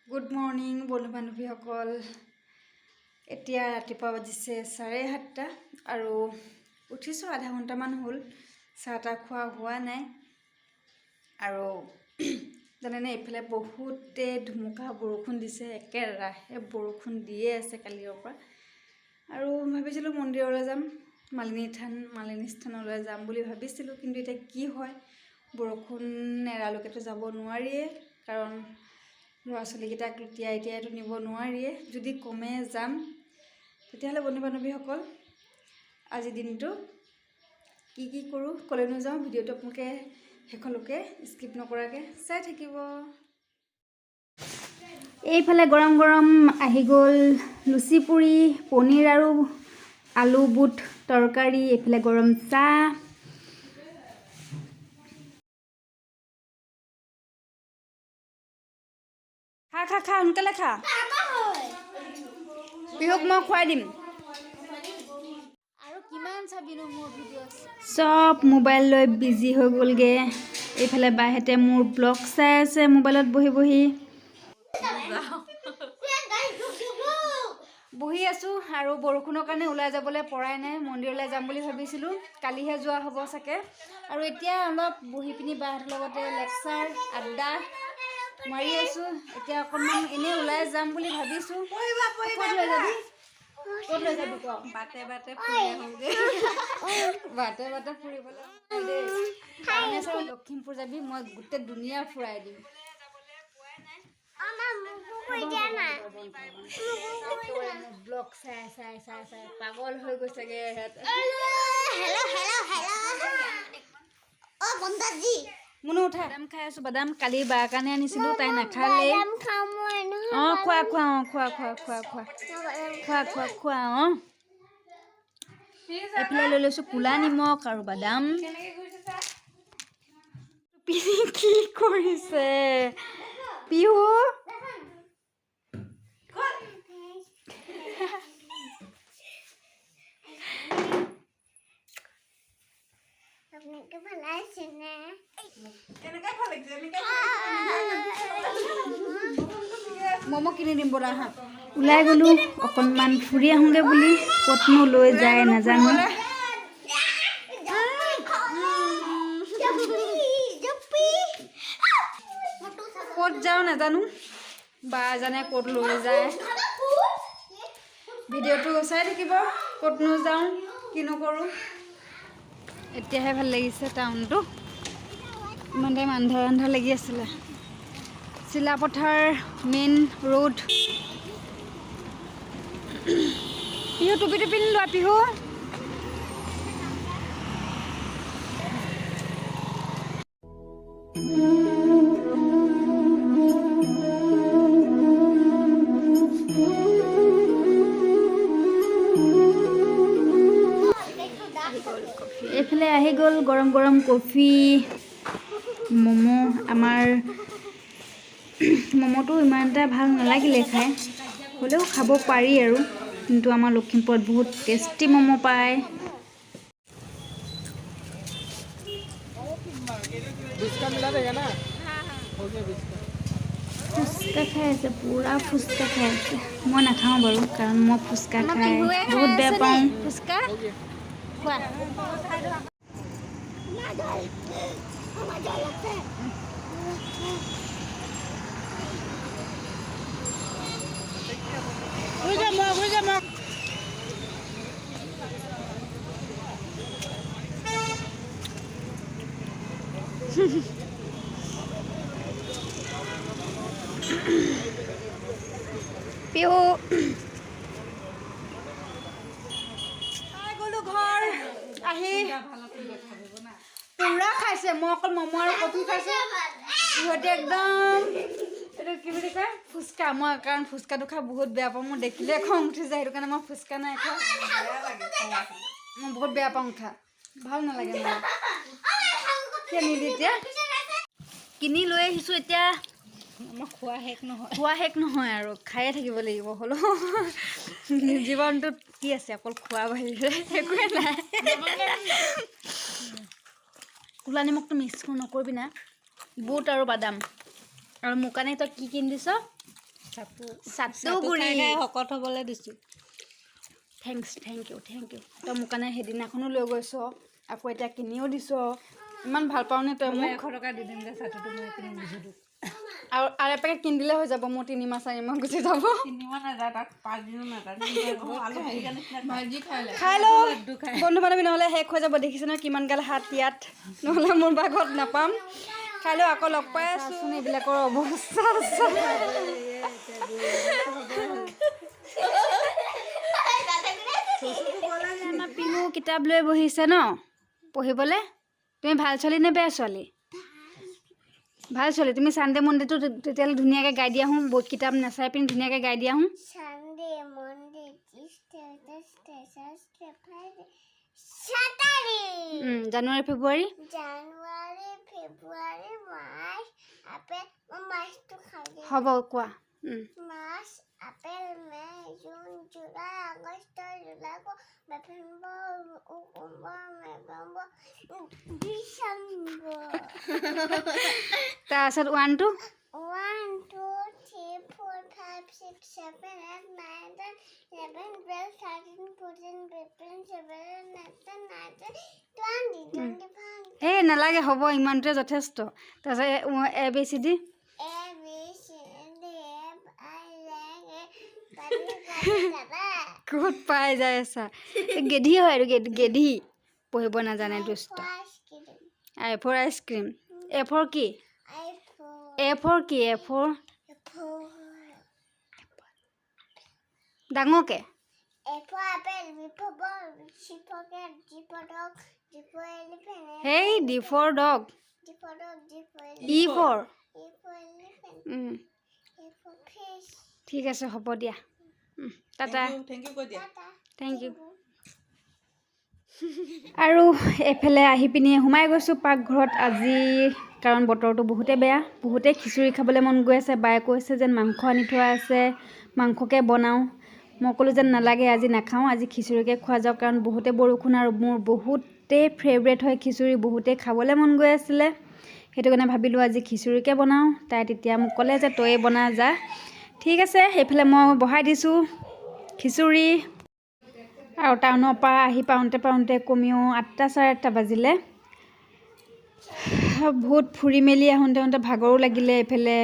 Good morning বন্ধু বান্ধৱীসকল। এতিয়া ৰাতিপুৱা বাজিছে 7:30 আৰু উঠিছোঁ আধা ঘণ্টামান হ'ল। চাহ তাহ খোৱা হোৱা নাই আৰু জানেনে এইফালে বহুতে ধুমুহা বৰষুণ দিছে, একেৰাহে বৰষুণ দিয়ে আছে কালিৰ পৰা। আৰু ভাবিছিলোঁ মন্দিৰলৈ যাম, মালিনী স্থানলৈ যাম বুলি ভাবিছিলোঁ, কিন্তু এতিয়া কি হয়, বৰষুণ এৰালৈকেতো যাব নোৱাৰিয়ে, কাৰণ ল'ৰা ছোৱালীকেইটাক তিয়াইতো নিব নোৱাৰিয়ে। যদি কমে যাম, তেতিয়াহ'লে বন্ধু বান্ধৱীসকল আজিৰ দিনটো কি কৰোঁ, ক'লৈনো যাওঁ, ভিডিঅ'টো আপোনালোকে শেষলৈকে স্কিপ নকৰাকৈ চাই থাকিব। এইফালে গৰম গৰম আহি গ'ল লুচি পুৰি, পনীৰ আৰু আলু বুট তৰকাৰী, এইফালে গৰম চাহ। খা সোনকালে খা, পিহুক মই খুৱাই দিম। আৰু কিমান চাবিনো মোৰ ভিডিঅ', চব মোবাইল লৈ বিজি হৈ গ'লগৈ। এইফালে বাহেঁতে মোৰ ব্লগ চাই আছে মোবাইলত বহি আছোঁ আৰু বৰষুণৰ কাৰণে ওলাই যাবলৈ পৰাই নাই। মন্দিৰলৈ যাম বুলি ভাবিছিলোঁ, কালিহে যোৱা হ'ব চাগে। আৰু এতিয়া অলপ বহি পিনি বাহঁতৰ লগতে লেকচাৰ আড্ডা মাৰি আছোঁ। এতিয়া অকণমান এনেই ওলাই যাম বুলি ভাবিছোঁ। ক'ত লৈ যাবি ক? বাটে ফুৰি আহোঁগৈ। বাটে ফুৰিবলৈ লখিমপুৰ যাবি, মই গোটেই দুনিয়া ফুৰাই দিম। ব্লগ চাই পাগল হৈ গৈছেগে। মুনু উঠা। বাদাম খাই আছোঁ, বাদাম কালি বাৰ কাৰণে আনিছিলোঁ, তাই নাখালেই। অঁ খোৱা অঁ। এইফালে লৈ লৈছোঁ ক'লা নিমখ আৰু বাদাম। কি কৰিছে পিহু? ম'ম' কিনি দিম বৰা হা। ওলাই গ'লোঁ অকণমান ফুৰি আহোঁগৈ বুলি, ক'তনো লৈ যায় নাজানো। ক'ত যাওঁ নাজানো, বা জানে ক'ত লৈ যায়। ভিডিঅ'টো চাই থাকিব, ক'তনো যাওঁ কিনো কৰোঁ। এতিয়াহে ভাল লাগিছে টাউনটো, ইমান টাইম আন্ধাৰ লাগি আছিলে। Silapathar main road. পিহু টুপিটো পিন্ধি লোৱা পিহু। এইফালে আহি গ'ল গৰম গৰম কফি, ম'ম'। আমাৰ ম'ম'টো ইমান এটা ভাল নালাগিলে খাই, হ'লেও খাব পাৰি আৰু। কিন্তু আমাৰ লখিমপুৰত বহুত টেষ্টি ম'ম' পায়। ফুচকা খাই আছে, পুৰা ফুচকা খাই আছে। মই নাখাওঁ বাৰু, কাৰণ মই ফুচকা খাই বহুত বেয়া পাওঁ। ফুচকা খোৱা। পিহু গ'লো ঘৰ আহি পুৰা খাইছে। মই অকল ম'ম' আৰু কফি খাইছোঁ, ইহঁতে একদম এইটো কি বুলি কয় ফুচকা। মই কাৰণ ফুচকাটো খাই বহুত বেয়া পাওঁ, মোৰ দেখিলে খং উঠি যায়, সেইটো কাৰণে মই ফুচকা নাই খোৱা। মই বহুত বেয়া পাওঁ খা, ভাল নালাগে মোৰ। নিদি এতিয়া কিনি লৈ আহিছোঁ, এতিয়া খোৱা শেষ নহয় আৰু খায়ে থাকিব লাগিব। হ'লেও জীৱনটোত কি আছে, অকল খোৱা বাহিৰে একোৱে নাই। ক'লা নিমখটো মিক্স নকৰিবি না, বুট আৰু বাদাম। আৰু মোৰ কাৰণে তই কি কিনি দিছ? চাটু গুৰি শকত হ'বলৈ দিছোঁ। থেংক ইউ তই মোৰ কাৰণে সেইদিনাখনো লৈ গৈছ আকৌ এতিয়া কিনিও দিছ ইমান ভাল পাওঁনে তই মোক 100 টকা দি দিম যে চাটুটো মই কিনি দিছোঁ তোক আৰু এপেকেট কিনি দিলে হৈ যাব মোৰ 3 মাহ 4 মাহ গুচি যাব 3 মাহ নাযায় তাক 5 দিনো নাযায় খাই লওঁ বন্ধু বান্ধৱী নহ'লে শেষ হৈ যাব দেখিছে নহয় কিমান গাল হাত ইয়াত নহ'লে মোৰ বাঘত নাপাম খাই লওঁ আকৌ লগ পাই আছোন এইবিলাকৰ অৱস্থা পিনু কিতাপ লৈ বহিছে ন পঢ়িবলৈ তুমি ভাল ছোৱালী নে বেয়া ছোৱালী ভাল ছোৱালী তুমি চানডে মনডেটো তেতিয়াহ'লে ধুনীয়াকৈ গাই দিয়া আহোঁ বহুত কিতাপ নাচাই পিনি ধুনীয়াকৈ গাই দিয়া আহোঁ জানুৱাৰী ফেব্ৰুৱাৰী হ'ব কোৱা April, May, June, July, August, July, November, November, December. তাৰপিছত 1 2 1 2 3 4 5 6 7 8 9 10 11 12 13 14 15 17 18 19 20 21 এই নালাগে হ'ব ইমানটোৱে যথেষ্ট তাৰপিছত ABCD ক'ত পাই যায় আছা গেধি হয় আৰু গেধি পঢ়িব নাজানে দুষ্ট ফৰ আইচক্ৰীম ফৰ কি ফৰ কি ফৰ ডাঙৰকে হেই D for dog E for ঠিক আছে হ'ব দিয়া টাটা থেংক ইউ আৰু এফালে আহি পিনি সোমাই গৈছোঁ পাকঘৰত আজি কাৰণ বতৰটো বহুতে বেয়া বহুতে খিচিৰি খাবলৈ মন গৈ আছে বায়ে কৈছে যেন মাংস আনি থোৱা আছে মাংসকে বনাওঁ মই ক'লোঁ যেন নালাগে আজি নাখাওঁ আজি খিচিৰিকে খোৱা যাওক কাৰণ বহুতে বৰষুণ আৰু মোৰ বহুতে ফেভৰেট হয় খিচিৰি বহুতে খাবলৈ মন গৈ আছিলে সেইটো কাৰণে ভাবিলোঁ আজি খিচিৰিকে বনাওঁ তাই তেতিয়া মোক ক'লে যে তয়ে বনা যা ঠিক আছে সেইফালে মই বহাই দিছোঁ খিচিৰি আৰু টাউনৰ পৰা আহি পাওঁতে কমেও 8টা 8:30 বাজিলে বহুত ফুৰি মেলি আহোঁতে ভাগৰো লাগিলে এইফালে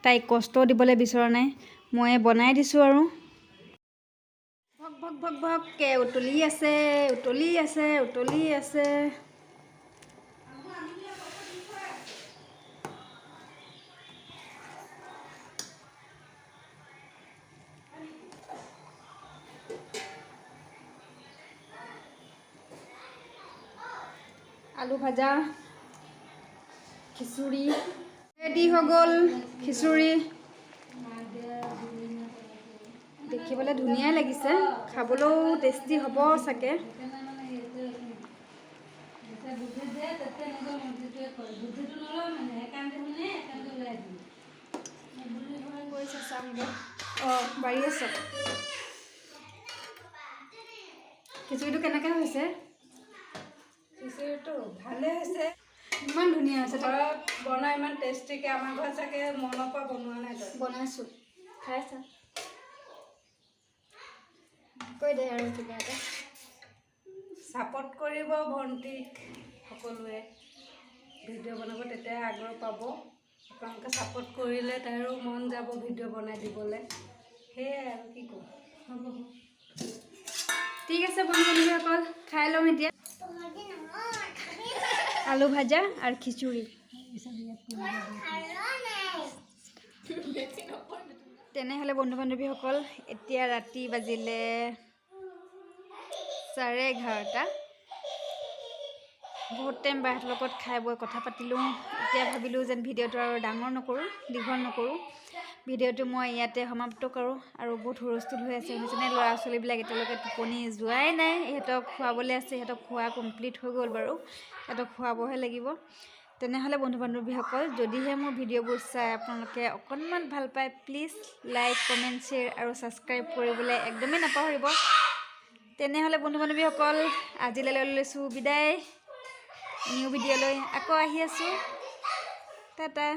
তাইক কষ্টও দিবলৈ বিচৰা নাই মই বনাই দিছোঁ আৰু ভক ভক ভক ভককৈ উতলি আছে আলু ভাজা খিচুৰি ৰেডি হৈ গ'ল খিচুৰি দেখিবলৈ ধুনীয়াই লাগিছে খাবলৈও টেষ্টি হ'ব চাগে বাঢ়ি আছে খিচুৰিটো কেনেকৈ হৈছে খিচিৰিটো ভালে হৈছে ইমান ধুনীয়া হৈছে ঘৰত বনাই ইমান টেষ্টিকৈ আমাৰ ঘৰত চাগে মনৰ পৰা বনোৱা নাই তই বনাইছোঁ খাইছা কৈ দে আৰু কিবা এটা ছাপোৰ্ট কৰিব ভণ্টিক সকলোৱে ভিডিঅ' বনাব তেতিয়া আগ্ৰহ পাব আপোনালোকে ছাপোৰ্ট কৰিলে তাইৰো মন যাব ভিডিঅ' বনাই দিবলৈ সেয়াই আৰু কি ক'ম হ'ব ঠিক আছে বন্ধুসকল খাই ল'ম এতিয়া আলু ভাজা আৰু খিচুৰি তেনেহ'লে বন্ধু বান্ধৱীসকল এতিয়া ৰাতি বাজিলে 11:30 বহুত টাইম বাহঁতৰ লগত খাই বৈ কথা পাতিলোঁ এতিয়া ভাবিলোঁ যেন ভিডিঅ'টো আৰু ডাঙৰ নকৰোঁ দীঘল নকৰোঁ ভিডিঅ'টো মই ইয়াতে সমাপ্ত কৰোঁ আৰু বহুত হুলস্থুল হৈ আছে যেনে ল'ৰা ছোৱালীবিলাক এতিয়ালৈকে টোপনি যোৱাই নাই ইহঁতক খুৱাবলৈ আছে সিহঁতক খোৱা কমপ্লিট হৈ গ'ল বাৰু সিহঁতক খুৱাবহে লাগিব তেনেহ'লে বন্ধু বান্ধৱীসকল যদিহে মোৰ ভিডিঅ'বোৰ চাই আপোনালোকে অকণমান ভাল পায় প্লিজ লাইক কমেণ্ট শ্বেয়াৰ আৰু ছাবস্ক্ৰাইব কৰিবলৈ একদমেই নাপাহৰিব তেনেহ'লে বন্ধু বান্ধৱীসকল আজিলৈ লৈ লৈছোঁ বিদায় নিউ ভিডিঅ'লৈ আকৌ আহি আছোঁ টাটা